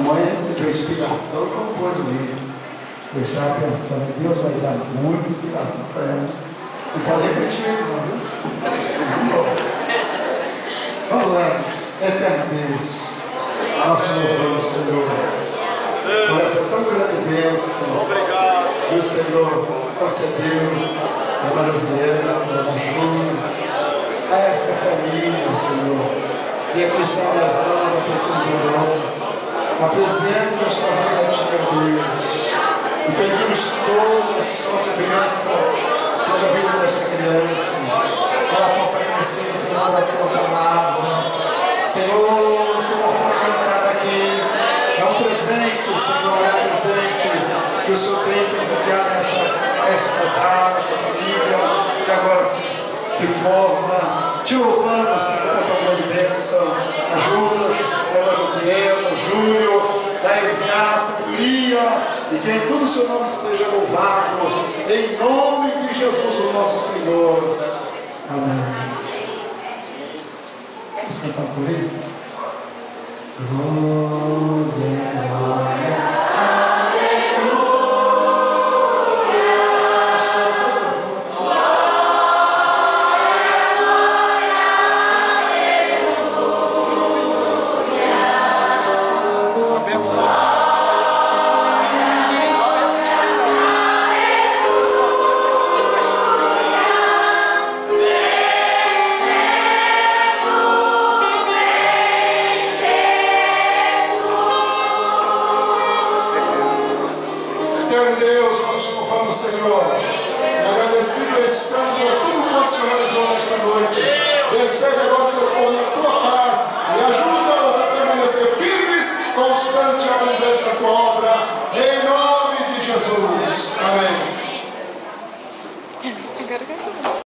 mãe recebeu inspiração e compôs o livro. Eu estava pensando, Deus vai dar muita inspiração para ela. E pode repetir, não, viu? Vamos lá, eterno Deus, nós te louvamos, Senhor, por essa tão grande bênção que o Senhor concedeu a Dona Josiana, a Dona Júlia, a esta família, Senhor, e aqui estão as mãos, a pequena apresento esta vida a ti, meu Deus, e pedimos toda sorte de bênção sobre a vida desta criança, que ela possa crescer no temor da tua palavra. Senhor, como foi cantada aqui, é um presente, Senhor, é um presente que o Senhor tem presenteado estas almas, esta família, que agora se forma. Te louvamos, Senhor, por tua grande bênção. Ajuda-nos, Dona Josiel, Júlio, dá-lhes graça, sabedoria, e que em tudo o seu nome seja louvado, em nome de Jesus, o nosso Senhor. Amém. Vamos cantar por ele? Glória, glória. Senhor, e agradecido estamos por tudo quanto o Senhor realizou nesta noite. Despede agora teu povo na tua paz e ajuda-nos a permanecer firmes, constante e abundante na tua obra, em nome de Jesus. Amém.